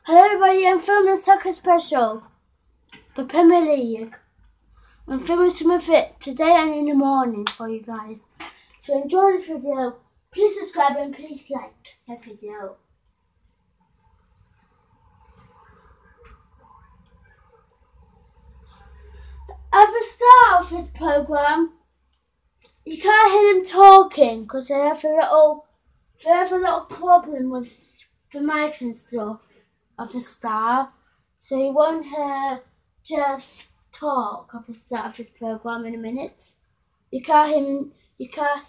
Hello everybody, I'm filming a soccer special for Premier League. I'm filming some of it today and in the morning for you guys. So enjoy this video. Please subscribe and please like the video. At the start of this program, you can't hear them talking because they have a little problem with the mics and stuff at the start. So you won't hear Jeff talk at the start of his program in a minute. You can't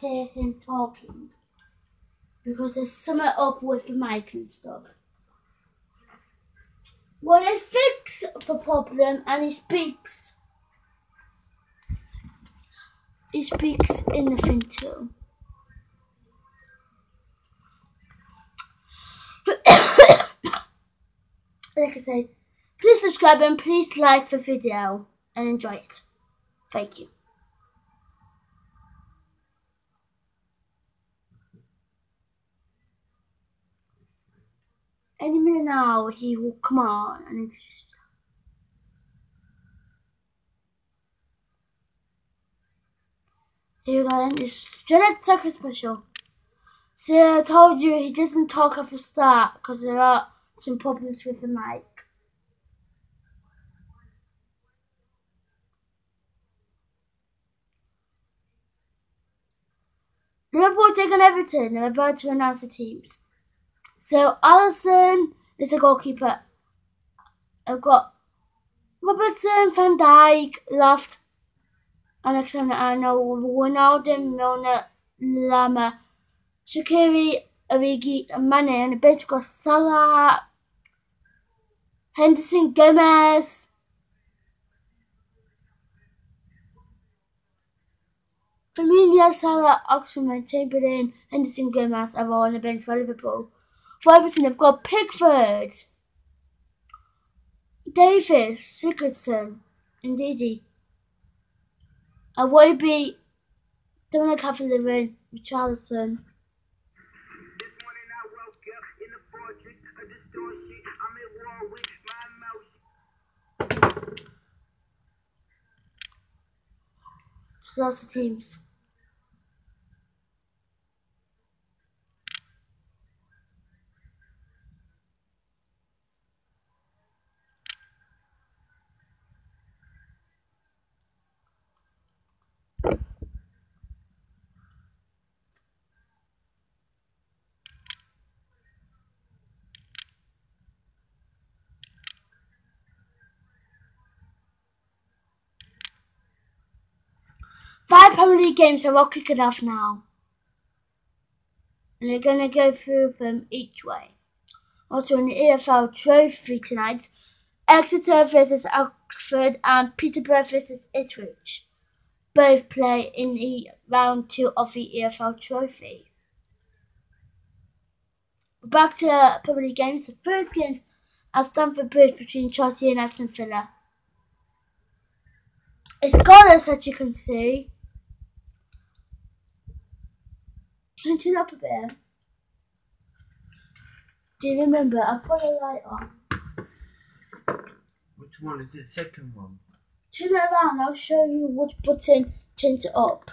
hear him talking because there's something up with the mics and stuff. When I fix the problem and he speaks in the thing too. Like I said, please subscribe and please like the video and enjoy it. Thank you. Any minute now he will come on and introduce himself. Here we go then, it's Jeanette's soccer special. So I told you he doesn't talk at the start because there are some problems with the mic. Liverpool take on Everton. They're about to announce the teams. So Alisson is the goalkeeper. I've got Robertson, Van Dijk, Loft, Alexander-Arnold, Wijnaldum, Milner, Lama, Shaqiri, Origi, and Mane. And the bench got Salah, Henderson, Gomez, Firmino, Salah, Oxford, Chamberlain, Henderson, Gomez are all on the bench for Liverpool. For Everton, they've got Pickford, Davis, Sigurdsson, and Didi. Iwobi, Dominic Calvert-Lewin, Richarlison. Lots of teams. Five Premier League games are all kicking off now. And they're going to go through them each way. Also in the EFL Trophy tonight, Exeter versus Oxford and Peterborough versus Ipswich both play in the round 2 of the EFL Trophy. Back to Premier League games. The first games at Stamford Bridge between Chelsea and Aston Villa. It's goalless, as you can see. Can you turn up a bit? Do you remember? I put a light on. Which one is it? The second one? Turn it around, I'll show you which button turns it up.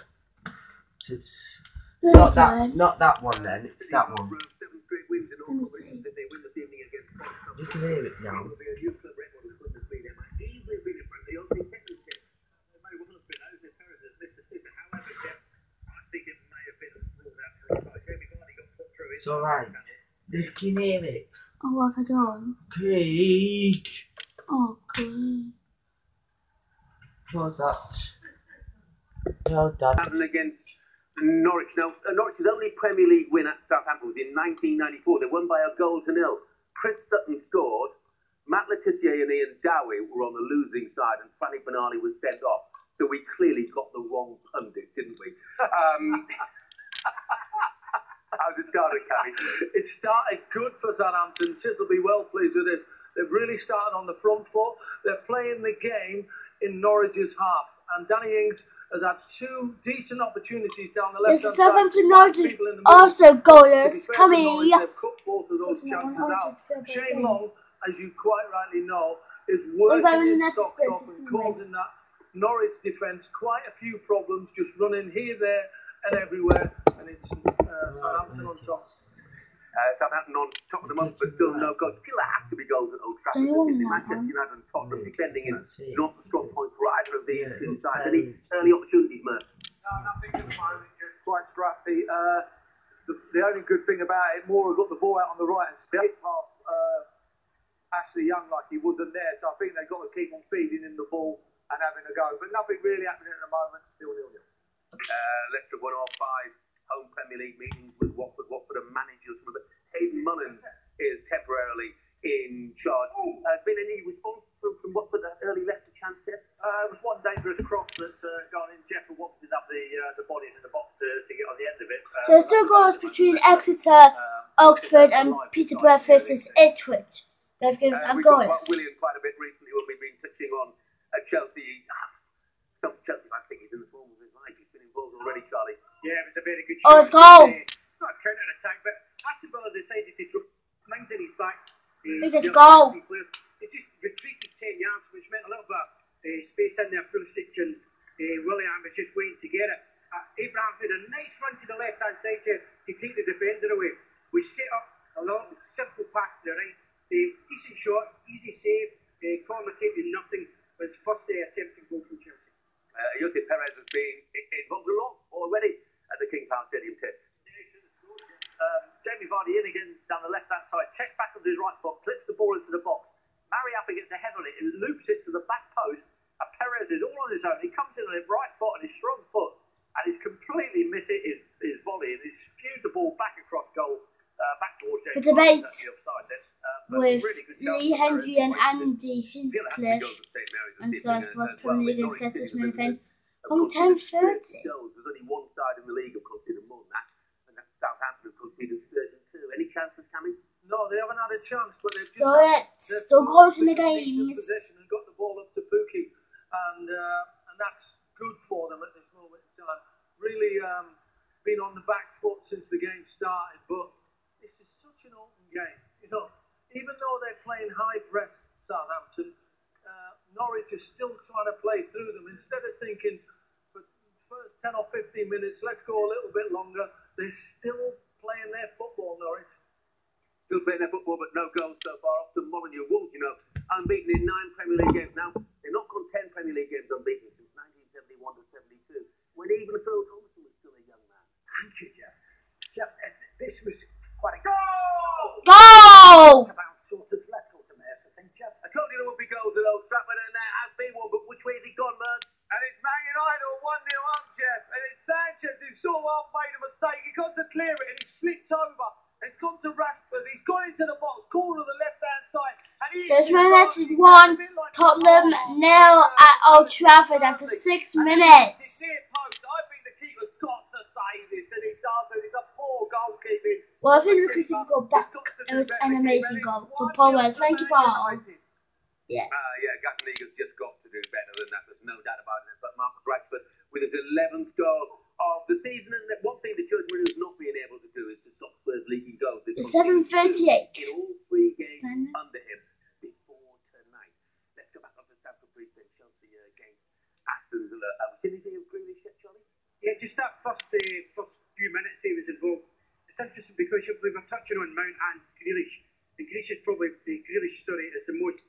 So it's not that one then, it's that one. You can hear it now. It's alright. You can hear it. Oh, what have I done? Craig! Oh, good. What's that? Well done. Against Norwich. Now, Norwich's only Premier League win at Southampton was in 1994. They won by a goal to nil. Chris Sutton scored. Matt Letizia and Ian Dowie were on the losing side, and Fanny Benali was sent off. So we clearly got the wrong pundit, didn't we? How's it started, Cammy? It started good for Southampton. Sis will be well pleased with this. They've really started on the front foot. They're playing the game in Norwich's half. And Danny Ings has had two decent opportunities down the left-hand side. Southampton United also goalless. Cammy. They've cut both of those chances out. Shane Long as you quite rightly know, is working his socks off and causing that Norwich defence quite a few problems, just running here, there and everywhere, and it's Southampton on top. Southampton on top of the moment, but still no goals. Still have to be goals at Old Trafford. Manchester United and Tottenham defending is not a strong point for either of these two sides. Any early opportunities, Mert? No, nothing at the moment. Just quite scrappy. The only good thing about it, Moore got the ball out on the right and straight past Ashley Young like he wasn't there. So I think they've got to keep on feeding him the ball and having a go. But nothing really happening at the moment. Still 0-0. Leicester 1-5 home Premier League meetings with Watford. Watford are managers. Hayden Mullins is temporarily in charge. Has been any response from Watford that early Leicester chance test? It was one dangerous cross that's gone in. Jeff Watford up the bodies in the box to get on the end of it. So there's still goals between Exeter, Oxford and Peterborough versus Ipswich. They've given us we goals. talked about William quite a bit recently when we've been touching on Chelsea. Some Chelsea fans think he's in the form of his life. He's been involved already, Charlie. Yeah, it was a very good shot. Oh, it's goal! Not a counter-attack, but Aston Villa decided to drop Mines in his back. It's goal! It just retreated 10 yards, which meant a little bit of space in there. Pulisic and William was just waiting to get it. Abraham had a nice run to the left-hand side to keep the defender away. We set up a long, simple pass to the right. Decent shot, easy save. Corner taking nothing. Was first attempt to goal from Chelsea. Jose Perez has been involved a lot already at the King Power Stadium test. Jamie Vardy in again down the left-hand side. Checks back with his right foot, clips the ball into the box. Murray up against the head on it and loops it to the back post. Perez is all on his own. He comes in on his right foot and his strong foot and he's completely missed his volley and he's spewed the ball back across goal, back towards James Vardy. With really Lee Hendry and Andy Hinchcliffe and Scott was Premier League against this movement from 10:30. There's only one side in the league who conceded more than that, and that's Southampton who conceded 32. Any chances coming? No, they haven't had a chance, but they've still goals in the games. Possession and got the ball up to Pookie, and that's good for them at this moment in time. Really been on the back foot since the game started, but this is such an open game, you know. Even though they're playing high press, Southampton, Norwich is still trying to play through them. Instead of thinking for the first 10 or 15 minutes, let's go a little bit longer, they're still playing their football, Norwich. Still playing their football, but no goals so far. Off to Molyneux Wolves, you know, unbeaten in 9 Premier League games. Now, they've not gone 10 Premier League games unbeaten since 1971 to 72, when even Phil Thompson was still a young man. Thank you, Jeff. Jeff, this was quite a goal! Goal! I told you there would be goals at Old Trafford, and there has been one, but which way has he gone, Mert? And it's Man United 1-0 up, Jeff. And it's Sanchez who so well made a mistake. He got to clear it, and he slipped over. It's gone to Rashford. He's gone into the box, corner of the left-hand side. So it's Man United 1, Tottenham 0 at Old Trafford after 6 minutes. I think the keeper's got to save this, and he does, and it's a poor goalkeeping. Well, I think we could go back. It was an amazing goal for Paul. Thank you, Paul. Yeah. Gatliga's just got to do better than that. There's no doubt about it. But Marcus Rashford with his 11th goal of the season, and one thing that Jose Mourinho's not being able to do is to stop Spurs leaking goals. It's 7:38. In all 3 games under him before tonight. Let's go back up to Stamford Bridge then. Chelsea against Aston Villa. Was anything of Grealish yet, Charlie? Yeah, just that first few minutes he was involved. It's interesting because we were touching on Mount and Grealish. And Grealish is probably is the most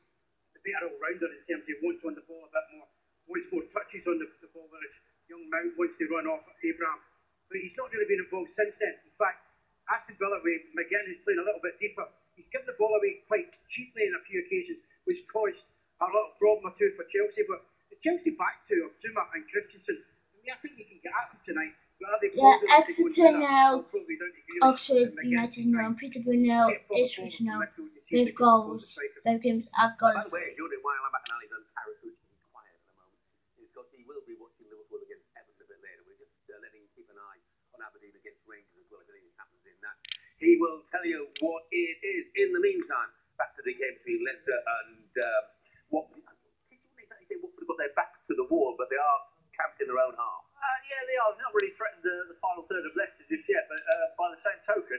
better all-rounder in terms of wants on the ball a bit more, wants more touches on the ball, whereas young Mount wants to run off Abraham. But he's not really been involved since then. In fact, Aston Villa with McGinn is playing a little bit deeper. He's given the ball away quite cheaply on a few occasions, which caused a little problem or two for Chelsea. But the Chelsea back to Zuma and Christensen, I think you can get at them tonight. Yeah, Exeter now, Oxford United now, Peterborough now, Ipswich now. They've goals. They've games I've got. By the way, Jordan Wylam McAnally's on parachute quiet at the moment. He will be watching Liverpool against Everton a bit later. We're just letting him keep an eye on Aberdeen against Rangers as well, if anything happens in that. He will tell you what it is. In the meantime, back to the game between Leicester and Watford. I didn't exactly say Watford got their backs to the wall, but they are camped in their own half. Yeah, they are. They've not really threatened the final third of Leicester just yet, but by the same token,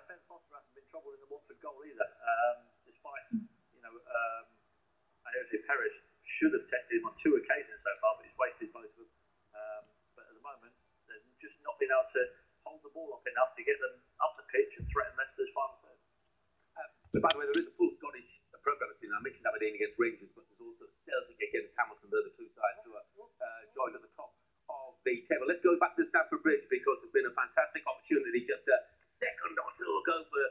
Ben Foster hasn't been troubled in the Watford goal either, despite Parrish should have tested him on 2 occasions so far, but he's wasted both of them. But at the moment, they've just not been able to hold the ball up enough to get them up the pitch and threaten Leicester's final third. But by the way, there is a full Scottish programme. I mentioned Aberdeen against Rangers, but there's also Celtic against Hamilton. They're the two sides who are joined at the top of the table. Let's go back to Stamford Bridge because there's been a fantastic opportunity just a second or two ago for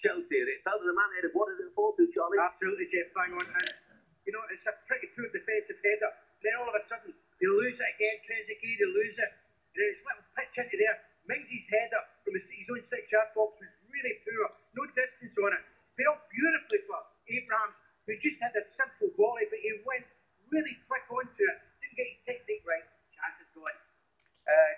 Chelsea, and it fell to the man they had wanted it for, to Charlie. Absolutely, Jeff, bang on. And, you know, it's a pretty poor defensive header. Then all of a sudden, they lose it again, Trezeguet, they lose it. And it's little pitch into there. Mings' header from his own 6-yard box was really poor. No distance on it. Fell beautifully for Abrahams, who just had a simple volley, but he went really quick onto it. Didn't get his technique right. Chance is gone.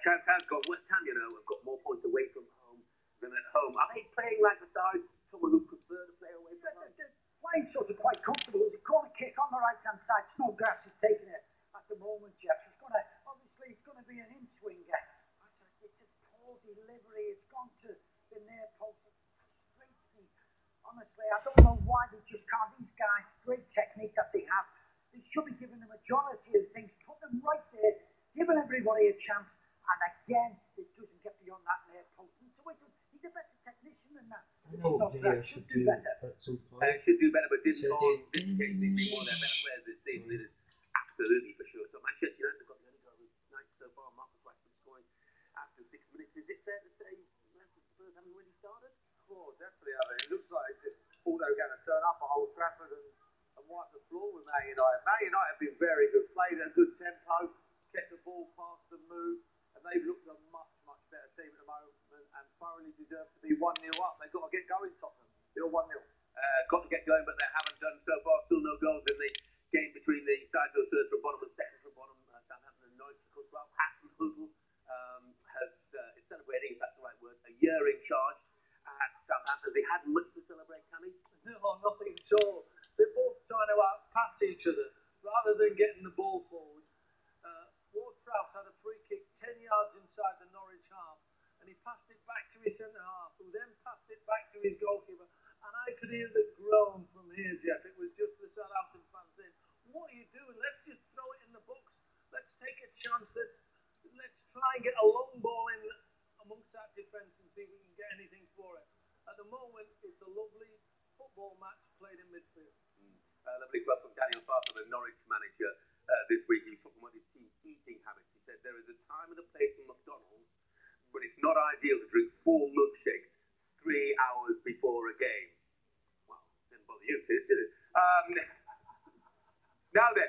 Chance has gone. West Ham, you know, have got more points away from home than at home. Are they playing like the side someone who prefer to play away from home? They're playing sort of quite comfortable. There's a corner kick on the right-hand side. Snodgrass is taking it at the moment, Jeff. Obviously, it's going to be an in-swinger. It's a poor delivery. It's gone to the near post. It frustrates me. Honestly, I don't know why they just can't. These guys, great technique that they have. They should be given the majority of things. Put them right there. Giving everybody a chance. And again, it doesn't get beyond that near post. And so he's a better technician than that. Snodgrass should do better. Should do better, but didn't on this occasion. He's one of their better players this season. It is absolutely for sure. So Manchester United have got the only goal of the night so far. Marcus Rashford scoring after 6 minutes. Is it fair to say Leicester Spurs haven't really started? Oh, definitely. I mean, it looks like all they're going to turn up at Old Trafford and wipe the floor with Man United. Man United have been very good, played at a good tempo, kept the ball past and moved, and they've looked a much, much better team at the moment and thoroughly deserve to be 1-0 up. They've got to get going, Tottenham. They're 1-0. Got to get going, but they haven't done so far. Still no goals in the game between the sides of third from bottom and second from bottom. Southampton and Norwich, of course, well, Hasenhüttl has is celebrating, if that's the right word, a year in charge at Southampton. They had much to celebrate, Cammy? No, nothing at all. They're both trying to outpass each other rather than getting the ball forward. Ward-Prowse had a free kick 10 yards inside the Norwich half, and he passed it back to his centre-half, who then passed it back to his goalkeeper. And I could hear the groan from here, Jeff. It was just the Southampton fans saying, what are you doing? Let's just throw it in the box. Let's take a chance. Let's try and get a long ball in amongst that defence and see if we can get anything for it. At the moment, it's a lovely football match played in midfield. Lovely quote from Daniel Farker, the Norwich manager, this week. He was talking about his team's eating habits. He said, there is a time and a place for McDonald's, but it's not ideal to drink 4 milkshakes 3 hours before a game. Well, didn't bother you, did it? Now then,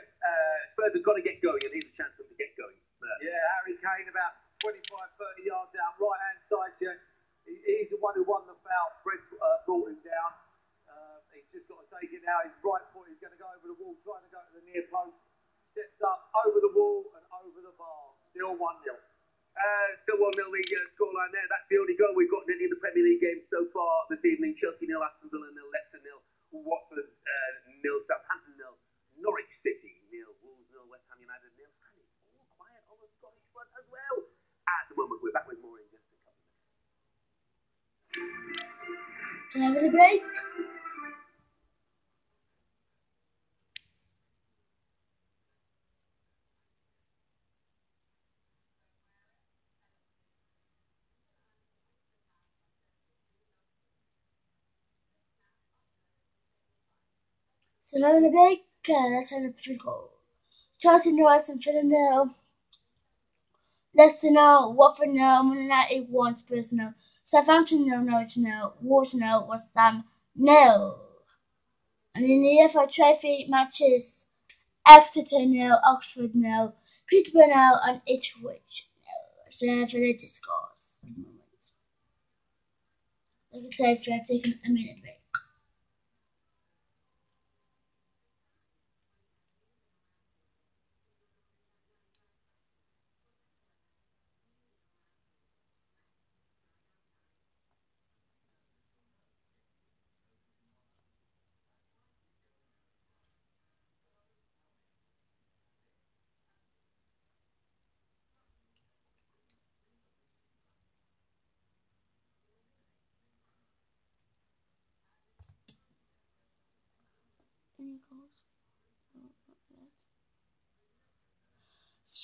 Spurs have got to get going, and here's a chance for them to get going. Yeah, Harry Kane about 25, 30 yards out, right-hand side, Jeff. He's the one who won the foul. Fred brought him down. He's just got to take it now. His right foot is going to go over the wall, trying to go to the near post. Steps up, over the wall and over the bar. Still 1-0. Still 1-0 the scoreline there. That's the only goal we've got in any of the Premier League games so far this evening. Chelsea 0, Aston Villa 0, Leicester 0, Watford 0, Southampton 0, Norwich City 0, Wolves 0, West Ham United 0. And it's all quiet on the Scottish front as well. At the moment, we're back with more in just a couple of minutes. Can I have a break? So I'm having a break. Let's try to go. Chelsea 0, Aston Villa 0. Leicester 0, Watford 0, Man United 1, Spurs 0. Southampton 0, Norwich 0, Wolves 0, West Ham 0. And in the UEFA Trophy matches, Exeter 0, Oxford 0, Peterborough 0, and Ipswich 0. So for the latest scores at the moment. Like I said, we're taking a minute break.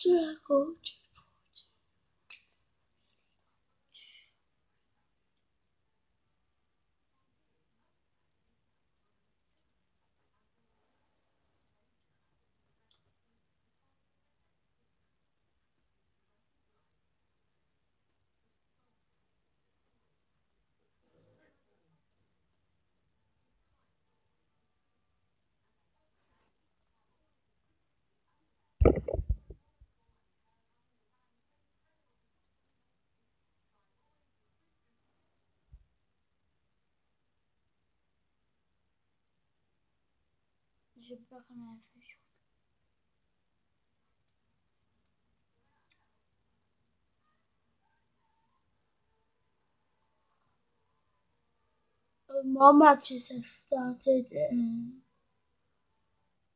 Struggled. Je peux pas qu'on a fait chaud. More matches have started.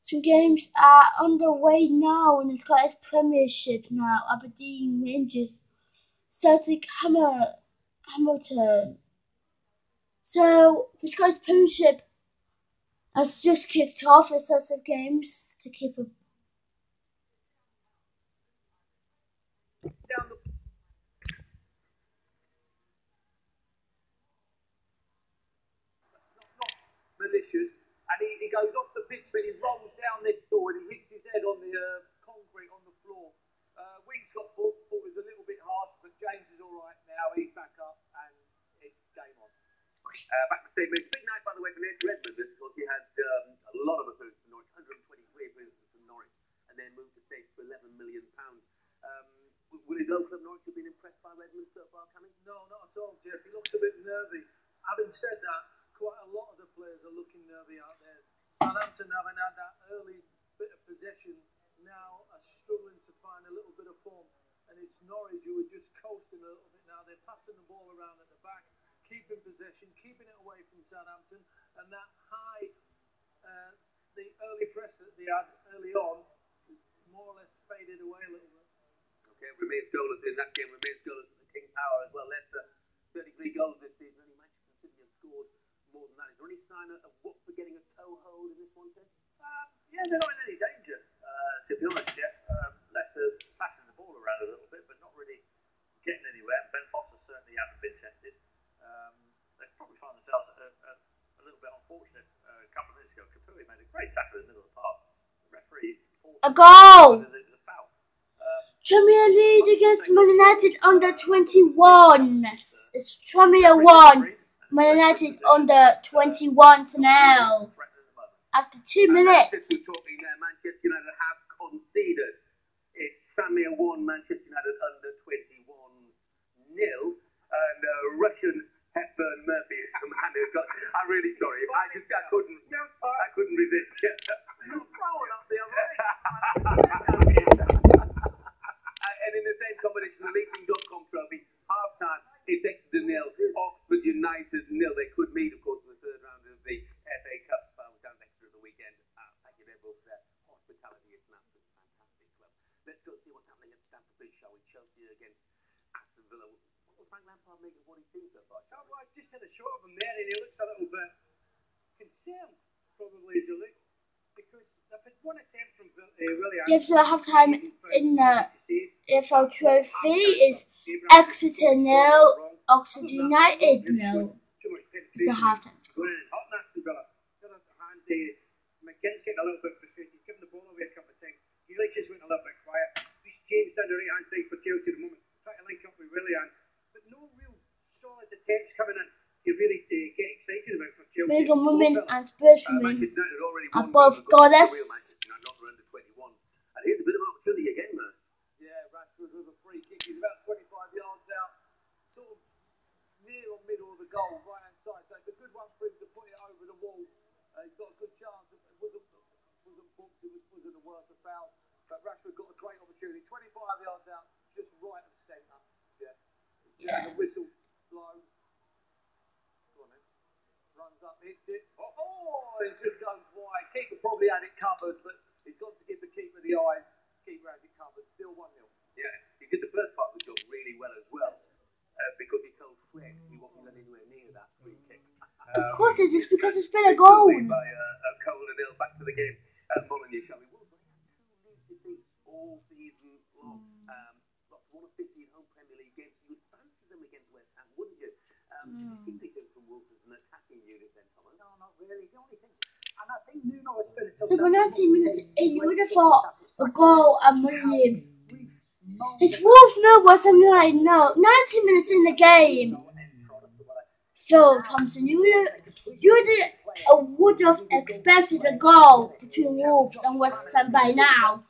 Some games are underway now, and it's got its Premiership now. Aberdeen, Rangers, Celtic, Hamilton. So the Scottish Premiership has just kicked off. It's lots of games to keep up. Malicious, and he goes off the pitch, but he rolls down this door and he hits his head on the concrete on the floor. Wings got thought was a little bit harsh, but James is all right now. He's back up, and it's game on. Back to Steve. It's a big night, by the way, for Edmund. This because he had a lot of appearances for Norwich, 123 appearances for Norwich, and then moved to Saints for £11 million. Will his old club Norwich have been impressed by Redmond so far coming? No, not at all, Jeff. He looks a bit nervy. Having said that, quite a lot of the players are looking nervy out there. Southampton, having had that early bit of possession, now are struggling to find a little bit of form. And it's Norwich who are just coasting a little bit now. They're passing the ball around at the back, keeping possession, keeping it away from Southampton. And that high, the early press that they had early on, is more or less faded away a little bit. Okay, remains goalless in that game. Remains goalless at the King Power as well. Leicester, 33 goals this season. Only Manchester City have scored more than that. Is there any sign of Watford getting a toehold in this one, Chris? Yeah, they're not in any danger, to be honest. Yeah, Leicester passing the ball around a little bit, but not really getting anywhere. Ben Foster certainly haven't been tested. They probably find themselves a little bit unfortunate. A couple of minutes ago, Kapui made a great tackle in the middle of the park. The referee A goal! it was a foul. Premier League against Man United under 21. It's Premier 1. Man United under 21 to now. After 2 minutes. Manchester United have conceded. It's Premier 1, Manchester United under 21s 0. And Russian Hepburn Murphy is the man who got. I'm really sorry. I couldn't resist. You're throwing up the other way. And in the same combination, the Leasing.com trophy, half-time, it's Exeter 0, Oxford United 0. They could meet, of course, in the third round of the FA Cup. Down Exeter at the weekend. Thank you, both for their hospitality. It's an absolute fantastic club. Let's go see what's happening at Stamford Bridge, shall we? Chelsea against Aston Villa. What will Frank Lampard make of what he's seen so far? Oh, well, I just had a shot of him there, and he looks a little bit concerned, probably, as you look, because they've had one attempt from really. Yep, so half time in the AFL Trophy is Exeter 0, Oxford United 0. It's a half time. McKenna's getting a little bit frustrated. He's given the ball away a couple of times. He just went a little bit quiet. He's James down the right hand side for Chelsea at the moment, trying to link up with Willian, but no real solid attempts coming in to really get excited about for Chelsea. Wigan women and Spurs women Manchester United already are won both the Real goalless. Manchester United, not under 21s. And here's a bit of an opportunity again, man. Yeah, Rashford with a free kick. He's about 25 yards out, sort of near or middle of the goal, right hand side. So it's a good one for him to put it over the wall. He's got a good chance. It wasn't booked. It wasn't the worst of fouls. But Rashford got a great opportunity. 25 yards out, just right of the centre. Yeah. The whistle blows. Go on then. Runs up, hits it. Oh, it just goes wide. Keeper probably had it covered, but he's got to give the keeper the eyes. Keeper has it covered. Still 1-0. Yeah, he did the first part of the job really well as well. Because he told Fred he wasn't going anywhere near that free kick. Of course it is, because it's been a goal. By Cole and Hill. Back to the game at Molineux, shall we? Wolves have had 2 league defeats all season really. The only thing, and I think Nuno Espirito. Like 19 minutes in, you would have thought a goal and money. It's Wolves no, West Ham United no. 19 minutes in the game. Phil Thompson, you would have expected a goal between Wolves and West Ham by now.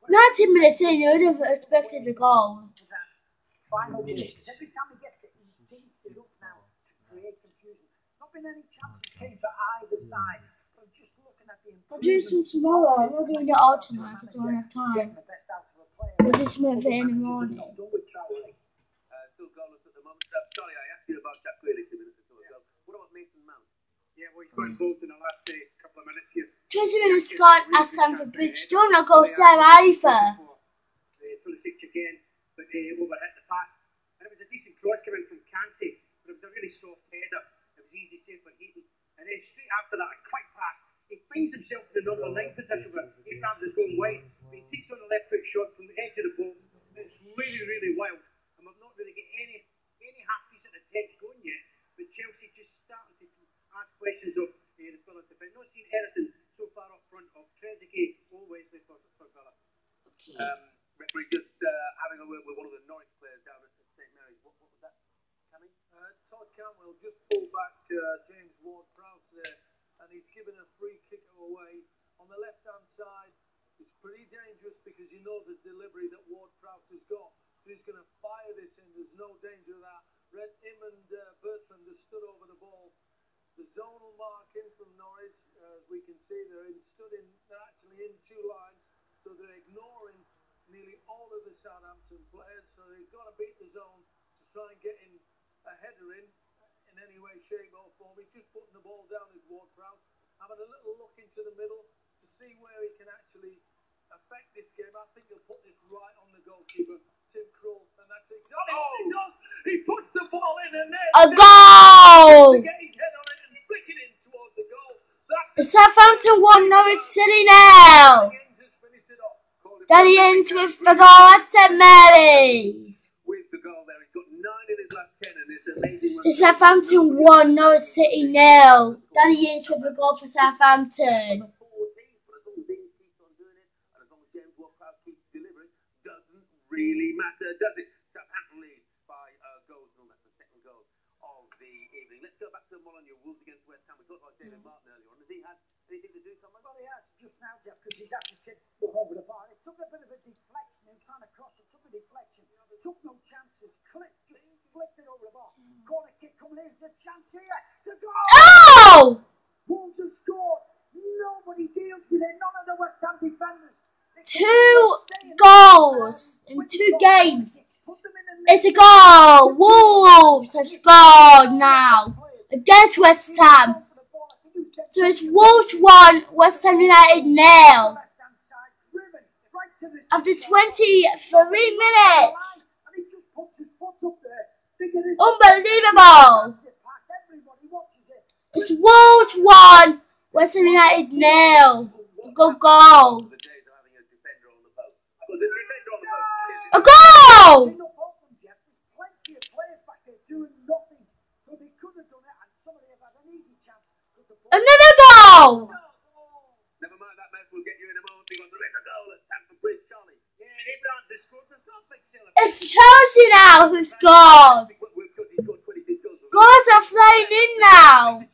19 minutes in, you would have expected a goal. Final minutes. Every time he gets it, he beats it up now to create confusion. Not been any chances came for either side. But just looking at the I'll do some tomorrow. I'm not doing it all tonight because I don't have time. We'll do some of it in the morning. Still goalless at the moment. Sorry, I asked you about Jack Grealish a minute or so ago. What about Mason Mount? Yeah, well, he's got involved in the last couple of minutes here. 20 minutes gone at Stamford Bridge. Don't not go there either. Pulisic again, but they overhit the pass. And it was a decent cross coming from Kante, but it was a really soft header. It was easy save for Keigan. And then straight after that, a quick pass. He finds himself in the number 9 position where Abrams is going wide. But he takes on a left foot shot from the edge of the box. It's really, really wild. And we've not really got any half decent attempts going yet. But Chelsea just starting to ask questions of the Villa defence. Not seen anything so far up front of Trezeguet or Wesley for Villa. Referee just having a word with one of the Norwich players down at St Mary's. What was that, Cammy? Todd Cantwell just pulled back James Ward-Prowse there, and he's given a free kick away. On the left-hand side, it's pretty dangerous because you know the delivery that Ward-Prowse has got. So he's going to fire this in. There's no danger of that. Him and Bertrand have stood over the ball. The zonal marking from Norwich, as we can see, they're actually in 2 lines, so they're ignoring nearly all of the Southampton players, so they've got to beat the zone to try and get in a header in any way, shape or form. He's just putting the ball down as Ward-Prowse, having a little look into the middle to see where he can actually affect this game. I think he'll put this right on the goalkeeper, Tim Krul, and that's exactly what he does. He puts the ball in and then A goal! to get his head on it and flick it in towards the goal. It's Southampton 1, Norwich City now. Danny Ince with the goal at St Mary's. With the goal there, he's got 9 in his last 10, and it's amazing. It's Southampton 1, Norwich City 0. Danny Ince with the goal for Southampton. 14, but as long as Ince keeps on doing it, and as long as James Ward-Prowse keeps delivering, doesn't really matter, does it? Southampton lead by goals, and that's the second goal of the evening. Let's go back to Molyneux, Wolves against West Ham. We talked about David Martin earlier on. Has he had anything to do, Tom? Well, he has just now, Jeff, because he's actually tipped the ball over the bar. It took a bit of a deflection. He was trying to cross it. Took a deflection. Took no chances. Just flicked it over the bar. Corner kick coming in. There's a chance here to go. Oh! Wolves have scored. Nobody deals with it. None of the West Ham defenders. 2 goals in 2 games. It's a goal. Wolves have scored now against West Ham. So it's Wolves 1, West Ham United 0. After 23 minutes. Unbelievable. It's Wolves 1, West Ham United 0. Good goal. A goal! Another goal! Never mind that mess, we'll get you in a moment because there is a goal at Stamford Bridge, Charlie. Yeah, Abrams has scored. There's no big celebration. It's Chelsea now who scored. Goals are flying in now.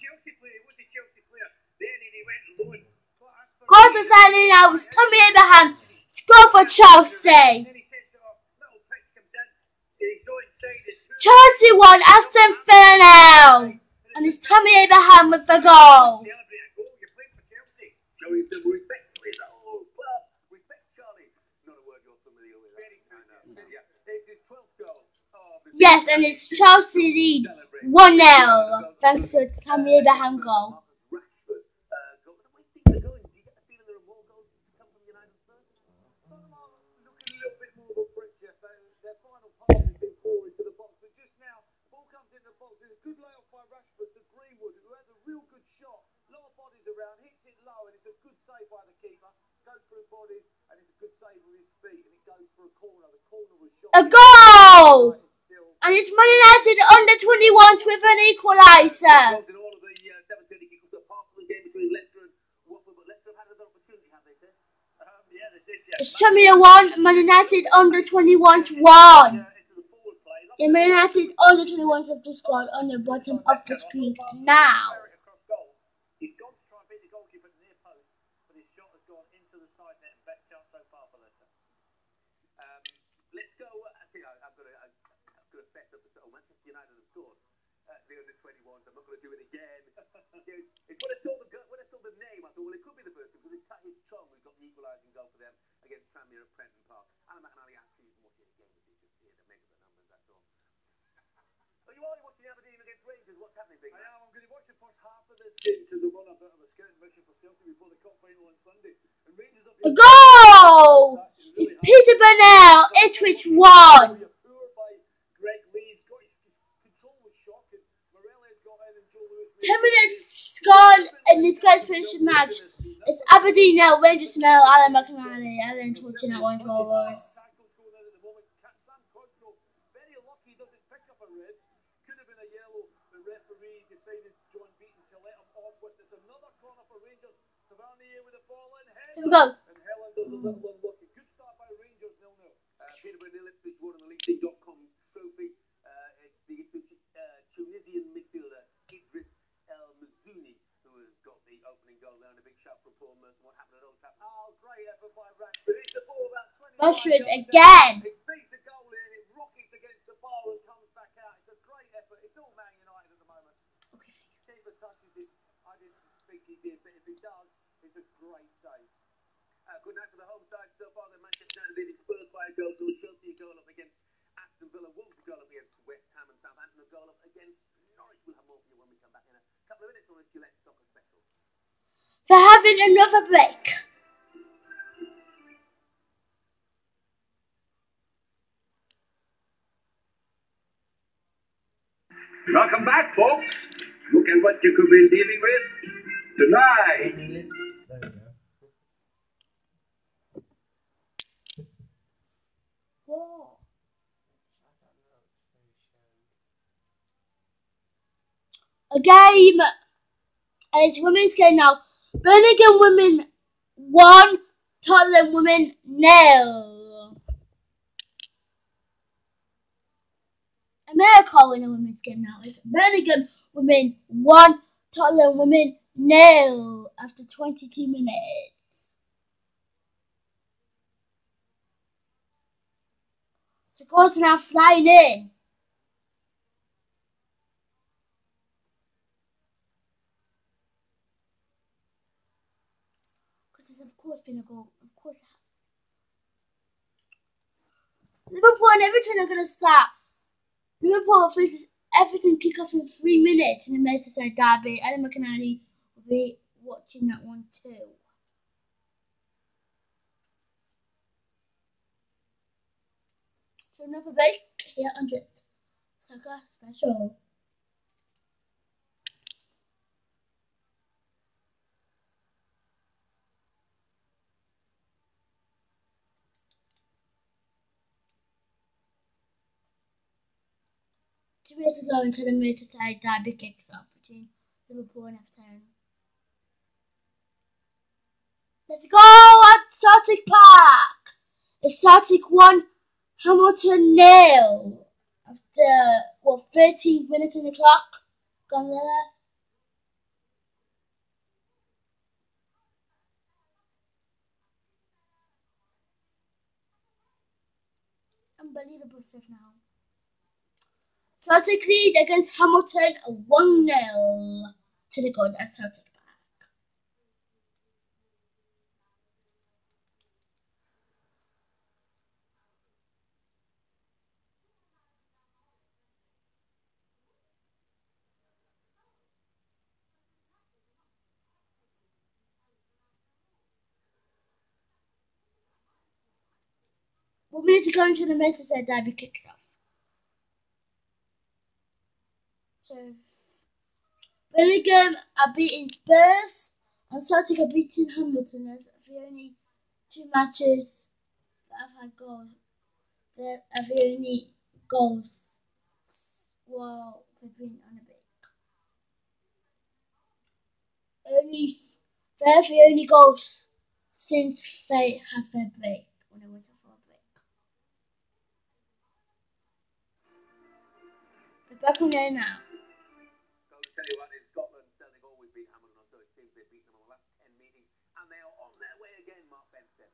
Goals are flying in now. It's Tommy Abraham. Score for Chelsea. Chelsea won, Aston Villa now. And it's Tommy Abraham with the goal. Showing some respect to his old club. Respect Charlie. Not a word you're familiar with. Yeah. It's his 12th goal. Yes, and it's Chelsea lead 1-0. Thanks to its Tommy Abraham goal. A goal! And it's Man United under 21s with an equaliser. Premier won. Man United under 21s won. The Man United under 21s have just scored on the bottom of the screen now. He's gone to try and beat the goalkeeper at the near post, but his shot has gone into the side net. Best chance so far for Leicester. Let's go. Actually, I've got to fess up. Manchester United have scored the under 21s. I'm not going to do it again. It's when I saw the name, I thought, well, it could be the first because it's Tahir Chong who got the equalising goal for them against Tranmere at Prenton Park. Alan McInally actually isn't watching the game, so you just see it and make up the numbers. That's all. Are you already watching Aberdeen against Rangers? What's happening, Big Man? I am. I'm going to watch the first half of this game because I'm on a bit of a scouting mission for Celtic before the cup final on Sunday. And Rangers up A goal! It's Peter Burnell. Ipswich won. Poor by Greg Lee. He's got his control was shocking. Morelli's got in and Joe Lewis. 10 minutes gone and this guy's finished the match. It's Aberdeen now, Rangers now, Alan McInally. Alan's watching that one for us. Very lucky he doesn't pick up a red. Could have been a yellow. The referee decided John Beaton to let him off with this. Another corner for Rangers. Tavernier with the ball in. Here we go. And Helen does a little unlucky. Good start by Rangers, 0-0. Peter Burnell, Ipswich won on the League.com trophy. It's the Tunisian midfielder Idris El Mazouni who has got the opening goal there, and a big shout from Paul Merson. What happened at Old Trafford? Oh, great effort by Rashford. It's the ball about 20 Rashford again. It beats the goal in, it rockets against the bar and comes back out. It's a great effort. It's all Man United at the moment. Keeper touches it. I didn't think he did, but if he does, it's a great save. Good night to the home side so far. The Manchester United leading Spurs by a goal to Chelsea, a goal up against Aston Villa, Wolves a goal up against West Ham, and Southampton a goal up against Norwich. We'll have more for you when we come back in a couple of minutes on the Gillette Soccer Special. For having another break. Welcome back, folks. Look at what you could be dealing with tonight. There we go. A game, and it's women's game now. Birmingham women 1, Tottenham women 0. America in a women's game now. It's Birmingham women 1, Tottenham women 0 after 22 minutes. So goals are now flying in. Of course been a goal. Of course it has. Liverpool and Everton are going to start. Liverpool faces Everton kick off in 3 minutes in the Merseyside derby. Alan McInally will be watching that one too. So another break here on Gillette Soccer Special. Two minutes ago until the Merseyside derby kicks off between Liverpool and Everton. Let's go at Celtic Park! It's Celtic 1, Hamilton 0. After, 13 minutes on the clock? Gone there. Unbelievable stuff now. Celtic lead against Hamilton 1-0 to the goal at Celtic Park. One minute to go until the Merseyside derby kicks off. So, Birmingham are beating Spurs and Celtic are beating Hamilton. That's the only two matches that have had goals. They're the only goals. Well, they've been on a break. They're the only goals since they have their break. Back on there now. Go to tell you what, in Scotland, Celtic always beat Hamilton, so it seems they've beaten them on the last 10 meetings, and they are on their way again, Mark Benstead.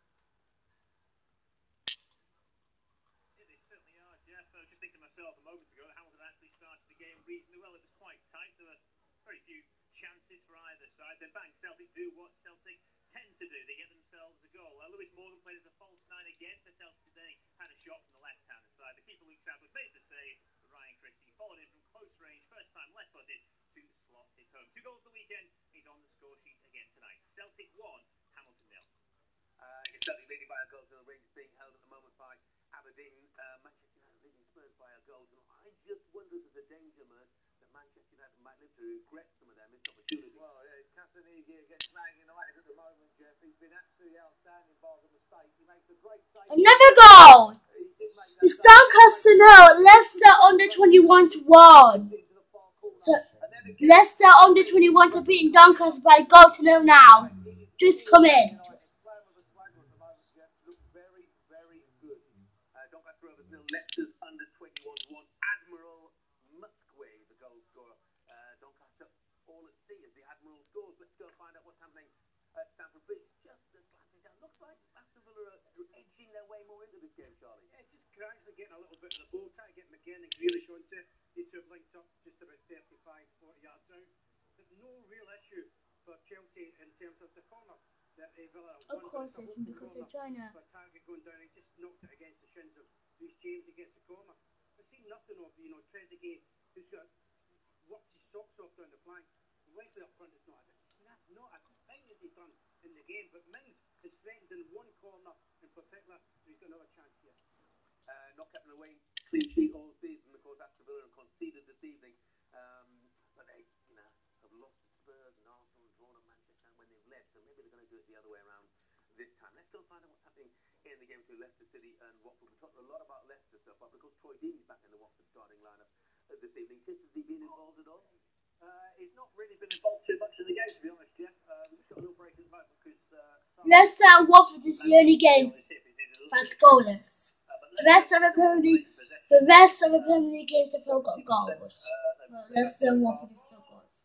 Yeah, they certainly are, Jeff. I was just thinking to myself a moment ago that Hamilton actually started the game reasonably well. It was quite tight. There were very few chances for either side. Then bang, Celtic do what Celtic tend to do. They get themselves a goal. Lewis Morgan played as a false nine again for Celtic today. Had a shot from the left-hand side. The keeper Luke Sanford made the save. Ryan Christie followed in from close range. First time left-footed to slot it home. 2 goals the weekend. He's on the score sheet again tonight. Celtic 1, Hamilton 0. It's Celtic leading by a goal to the Rangers being held at the moment by Aberdeen. Manchester United leading Spurs by a goal. So I just wonder if there's a danger, Merce, that Manchester United might live to regret some of their missed opportunities. Well, yeah, it's Casanigi against Man United at the moment, Jeff. He's been absolutely outstanding, bar the mistake. He makes a great save. Another goal! It's Doncaster now, Leicester under 21 to 1. So, Leicester under 21 to beating Doncaster by a goal to 0 now. Just come in. Very, very good. Doncaster Rovers 0, Leicester's under 21 to 1. Admiral Musquay, the goal scorer. Doncaster all at sea as the Admiral scores. Let's go and find out what's happening at Stamford Bridge. Just glancing down. Looks like Aston Villa are edging their way more into this game, Charlie. Yeah, just gradually getting a little bit of the ball, trying to get McGinn and Grealish onto it. You two have linked up just about 35-40 yards out. There's no real issue for Chelsea in terms of the corner. That Villa Of course it isn't, because they're trying to... For target going down, he just knocked it against the shins of Reece James against the corner. I've seen nothing of, Trezeguet, who's got worked his socks off down the flank. Rightly up front, it's not a snap, not a thing as he's done in the game. But Mings is threatened in one corner in particular, and he's got another chance here. Not kept away clean sheet all season. Of course, Aston Villa have conceded this evening, but they, have lost at Spurs and Arsenal and drawn at Manchester when they've led. So maybe they're going to do it the other way around this time. Let's go find out what's happening in the game between Leicester City and Watford. We talked a lot about Leicester so far because Troy Deeney's back in the Watford starting lineup this evening. Has he been involved at all? He's not really been involved too much in the game, to be honest, Jeff. We've just got a little break at the moment because Leicester and Watford is the only game that's goalless. The rest of the Premier League games have all got goals. Leicester and Watford is still goals.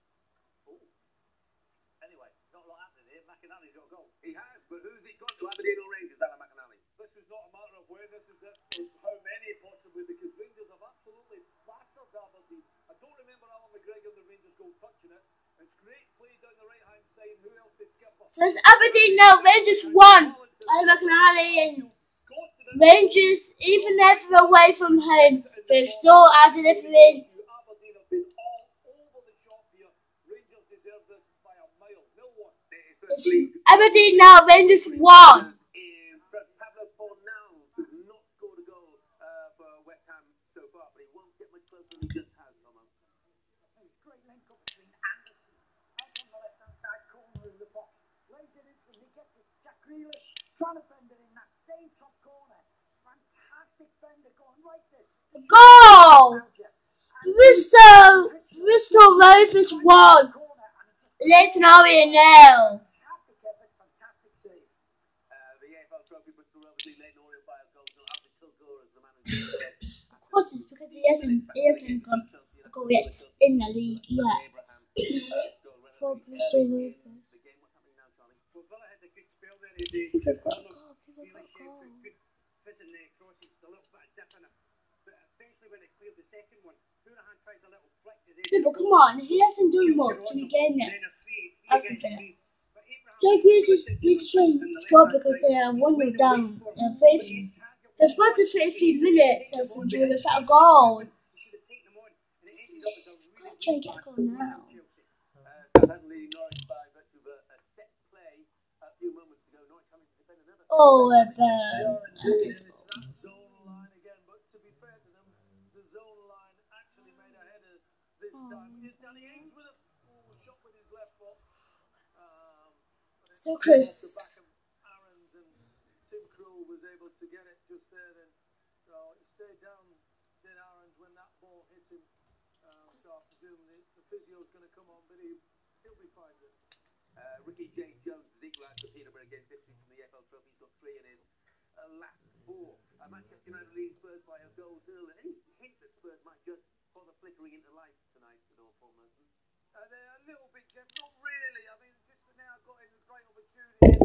Anyway, not a lot happening here. McInally's got a goal. He has, but who's it gone to? Aberdeen or Rangers, Alan McInally? This is not a matter of where, this is how many possibly, because Rangers have absolutely battered Aberdeen. I don't remember Alan McGregor, the Rangers goal, touching it. It's great play down the right-hand side. Who else they skip? So it's Aberdeen now, Rangers 1. Alan McInally and Rangers, even if they're away from home, they've still added delivering. Aberdeen have been all over the shop here. Rangers deserve this by a mile. 0-1. It's Aberdeen now, Rangers 1. Pablo Fornals has not scored a goal for West Ham so far, but he won't get much closer than he just has, Thomas. Great link up between Anderson out on the left-hand side corner in the box. Lays it in from, he gets it. Jack Grealish trying to bend it in that same top corner. Fantastic bender going right there. Goal! Bristol Rovers 1. Leighton Orient 0. Fantastic effort, fantastic save. The AFL Trophy, Bristol Rovers lead Leighton Orient by a goal to Alfie Kilgore as the manager. Of course, it's because he hasn't got a goal yet in the league yet. For Bristol Rovers. Well, Villa had a good spell there. They good fizzing the crosses, a little bit of dip in it. But eventually when they cleared the second one, Hoolahan tries a little flick to Yeah, but come on, he hasn't done much in the game yet. Hasn't he? Jake Grealish needs to try and score because they are 1-0 down. They're supposed to 33 minutes or something without a goal. Can't try and get a goal now. Oh, Zone line again, but to be fair to them, the zone line actually made a header this time. Here's Danny Ings with a shot with his left foot. So close. Aarons and Tim Krul was able to get it just there then. So he stayed down, did Aarons when that ball hit him. So I presume the physio's going to come on, but he'll be fine with it. Ricky James Jones has equalised for Peterborough against Ipswich from the AFL Trophy. He's got 3 in his last 4. Manchester United lead Spurs by a goal to 0. Any hint that Spurs might just, for the flickering into life tonight at all, Paul Merson? They're a little bit, Jeff. Not really. I mean, just now got in a great opportunity.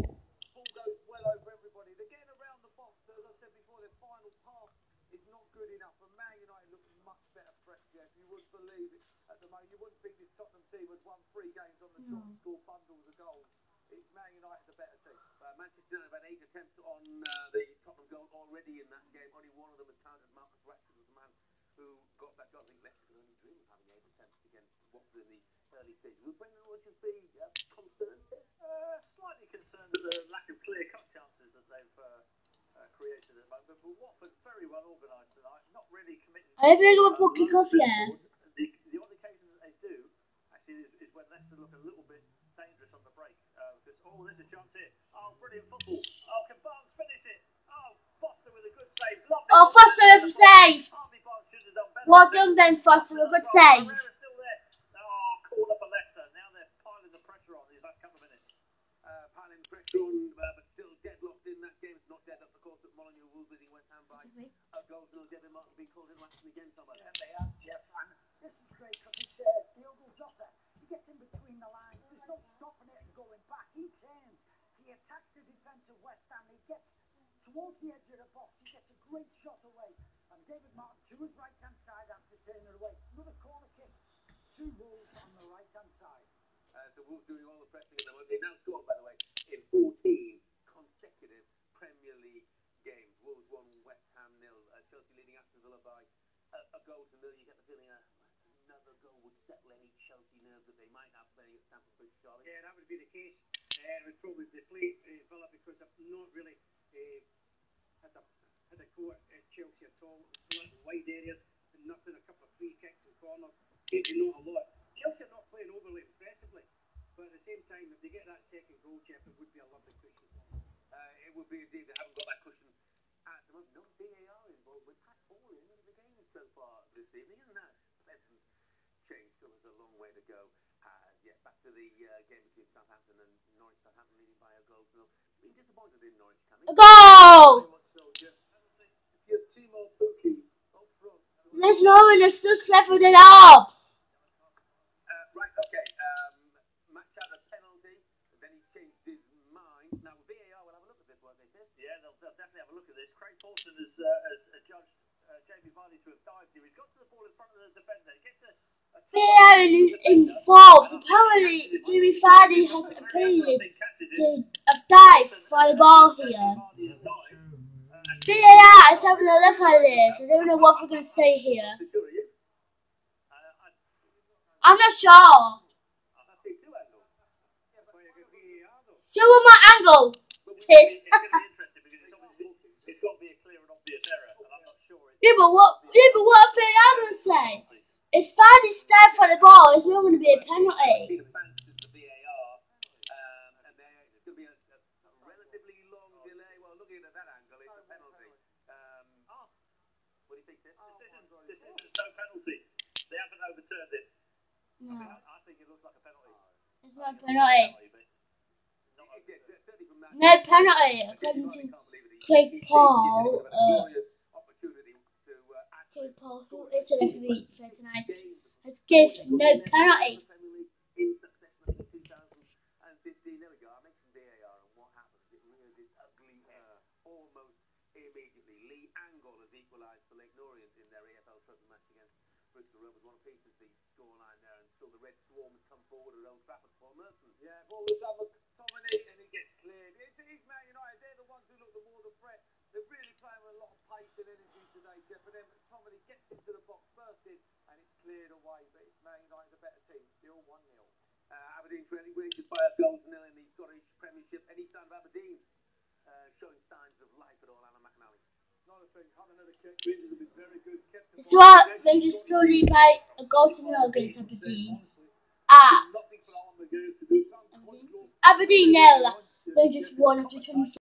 Ball goes well over everybody. They're getting around the box. As I said before, their final pass is not good enough. And Man United look much better pressed, Jeff. You wouldn't believe it at the moment. You wouldn't think this Tottenham team has won 3 games on the trot and scored bundles of goals. It's Man United the better team. Manchester United have had 8 attempts on the Tottenham goal already in that game. Only one of them was counted. Marcus Rashford was the man who got that goal. I think Leicester could only dream of having 8 attempts against Watford in the early stages. Will Brendan Rodgers be concerned? Slightly concerned at the lack of clear-cut chances that they've created at the moment. But Watford very well organised tonight. Not really committing. I think I'm gonna kick off, yeah. The odd occasion that they do actually is when Leicester look a little bit dangerous on the break. Because there's a chance here. Oh, brilliant football. Oh, can Barnes finish it? Oh, Foster with a good save. Lovely. Oh, Foster with a save. Harvey Barnes should have done better. Well done, Ben Foster, a good save. Herrera's still there. Oh, corner for Leicester. Now they're piling the pressure on these last couple of minutes. Piling pressure on, but still deadlocked in that game. It's not deadlocked, of course, at Molineux. Wolves leading West Ham by a goal to nil. Devin Martin being called into action again, somebody. Yeah, they have, Jeff. And this is great because it's Diogo Jota. He gets in between the lines. There's no stopping it and going back. He turns. He attacks the defence of West Ham. He gets towards the edge of the box. He gets a great shot away. And David Martin to his right-hand side and to turn it away. Another corner kick. 2 Wolves on the right-hand side. So Wolves doing all the pressing in the moment. They've now scored, by the way, in 14 consecutive Premier League games. Wolves won, West Ham 0. Chelsea leading Aston Villa by a goal to 0. You get the feeling another goal would settle any Chelsea nerves that they might have playing at Stamford Bridge, Charlie. Yeah, that would be the case. It would probably deflate Villa because they've not really had a go at Chelsea at all. Like wide areas and nothing, a couple of free kicks and corners. Not a lot. Chelsea are not playing overly impressively, but at the same time, if they get that second goal, Jeff, it would be a lovely cushion for them. It would be indeed. They haven't got that cushion at the moment. No VAR involved with at all in any of the games so far this evening, isn't that? Pleasant change. Still there's a long way to go. Back to the game between Southampton and Norwich. Southampton leading by a goal to 0. Being disappointed in Norwich coming. A goal! Your Timo Pukki up front. There's no one that's just leveled it up. Right, okay. Match out a penalty. Then he's changed his mind. Now, VAR will have a look at this, won't they, Chris? Yeah, they'll definitely have a look at this. Craig Paulson has judged Jamie Vardy to have dived here. He's got to the ball in front of the defender. He gets a VAR involved. Apparently, Jimmy Vardy has appeared to have dived for the ball here. VAR is having a look at this. I don't know what we're going to say here. I'm not sure. Show them my angle. Tis. Yeah, but what VAR would say? If Vardy's dived for the ball, it's not going to be a penalty. They haven't overturned it. No. I think it looks like a penalty. It's not a penalty. No penalty, according to Craig Paul. Craig Paul, who is the referee for tonight, has given no penalty. In succession of 2015. There we go. I mentioned VAR and what happened. It rears its ugly head almost immediately. Lee Angle has equalised for Lake Norient in their EFL Trophy match against Bristol Rovers. 1 apiece is the scoreline there, and still the Red Swarms come forward at Old Trafford for Merson. Yeah, ball was up McTominay and he gets cleared. It's Man United. They're the ones who look the more the threat. They're really playing with a lot of pace and energy today, Jeff. And then McTominay gets into the box first in and it's cleared away. But it's Man United the better team. Still 1-0. Aberdeen trailing winning just by a goal to 0 in the Scottish Premiership. Any sign of Aberdeen showing signs of life at all, Alan McNally? Not a thing. Having another kick. Rangers have been very good. It's what Rangers slowly by a goal to 0 against Aberdeen. Aberdeen 0. Rangers won after 24.